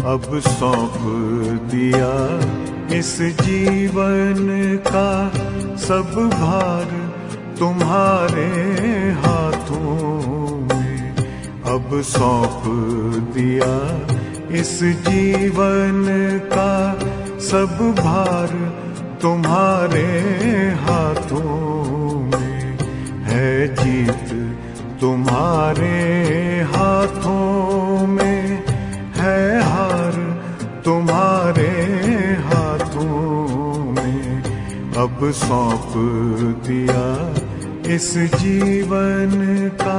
अब सौंप दिया इस जीवन का सब भार तुम्हारे हाथों में। अब सौंप दिया इस जीवन का सब भार तुम्हारे हाथों में। है जीत तुम्हारे हाथों में, है हार तुम्हारे हाथों में। अब सौंप दिया इस जीवन का।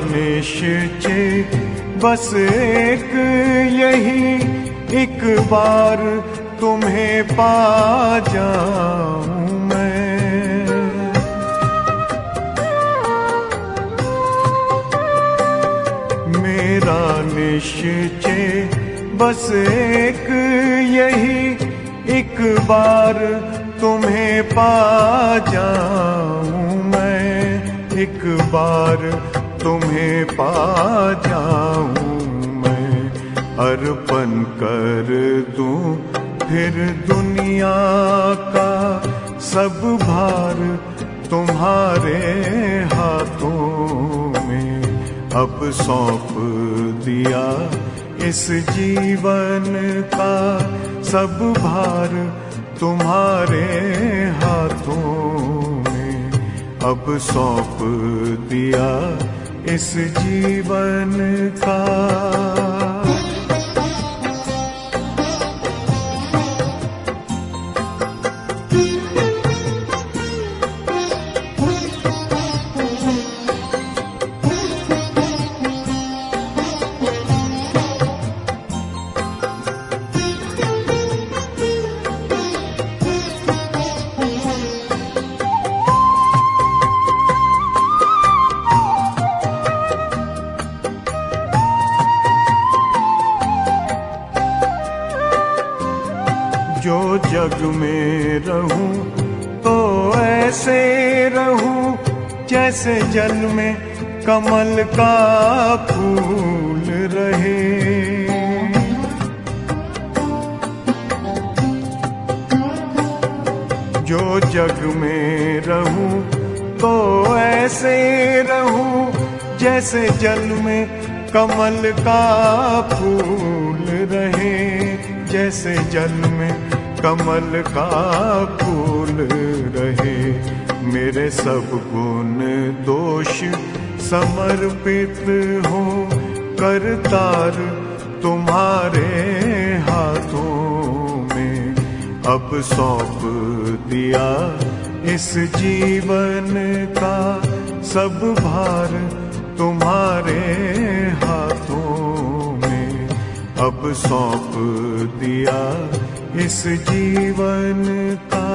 निश्चय बस एक यही, एक बार तुम्हें पा जाऊं मैं। मेरा निश्चय बस एक यही, एक बार तुम्हें पा जाऊं मैं। एक बार तुम्हें पा जाऊं मैं। अर्पण कर दूं फिर दुनिया का सब भार तुम्हारे हाथों में। अब सौंप दिया इस जीवन का सब भार तुम्हारे हाथों में। अब सौंप दिया इस जीवन का। जो जग में रहूं तो ऐसे रहूं जैसे जल में कमल का फूल रहे। जो जग में रहूं तो ऐसे रहूं जैसे जल में कमल का फूल रहे। जैसे जल में कमल का फूल रहे। मेरे सब गुण दोष समर्पित हो करतार तुम्हारे हाथों में। अब सौंप दिया इस जीवन का सब भार तुम्हारे हाथों में। अब सौंप दिया इस जीवन का।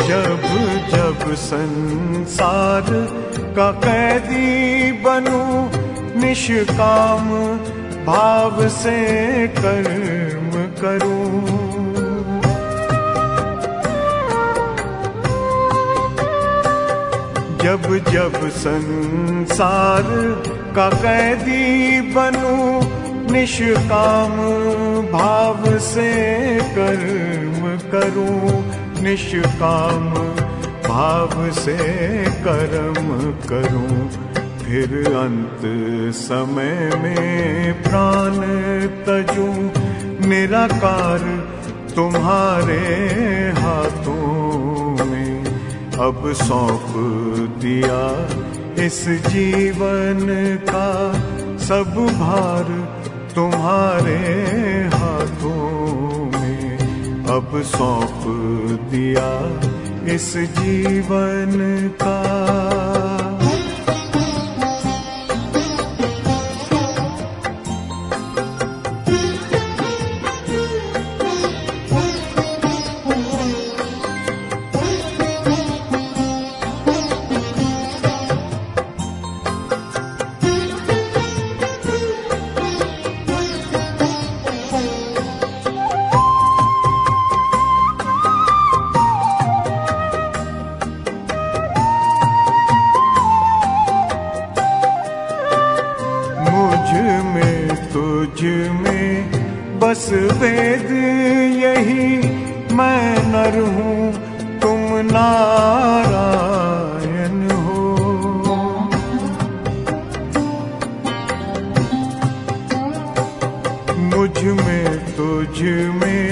जब जब संसार का कैदी बनूं निष्काम भाव से कर्म करूं। जब जब संसार का कैदी बनूं निष्काम भाव से कर्म करूं। निष्काम भाव से कर्म करूं। फिर अंत समय में प्राण तजूं निराकार तुम्हारे हाथों में। अब सौंप दिया इस जीवन का सब भार तुम्हारे हाथों में अब सौंप दिया इस जीवन का। तुझ में बस वेद यही, मैं नर हूँ तुम नारायण हो। मुझ में तुझ में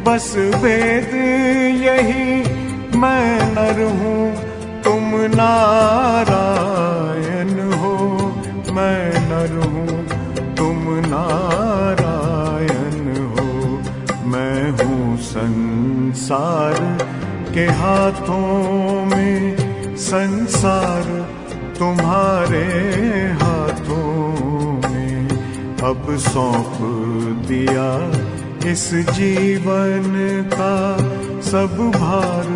बस वेद यही, मैं नर हूँ तुम नारायण हो। मैं नर हूँ तुम नारायण हो। मैं हूँ संसार के हाथों में, संसार तुम्हारे हाथों में अब सौंप दिया इस जीवन का। सब भार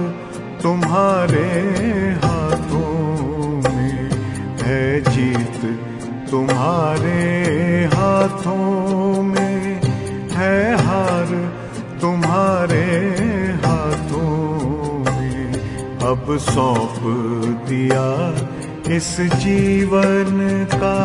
तुम्हारे हाथों में है, जीत तुम्हारे हाथों में है, हार तुम्हारे हाथों में अब सौंप दिया इस जीवन का।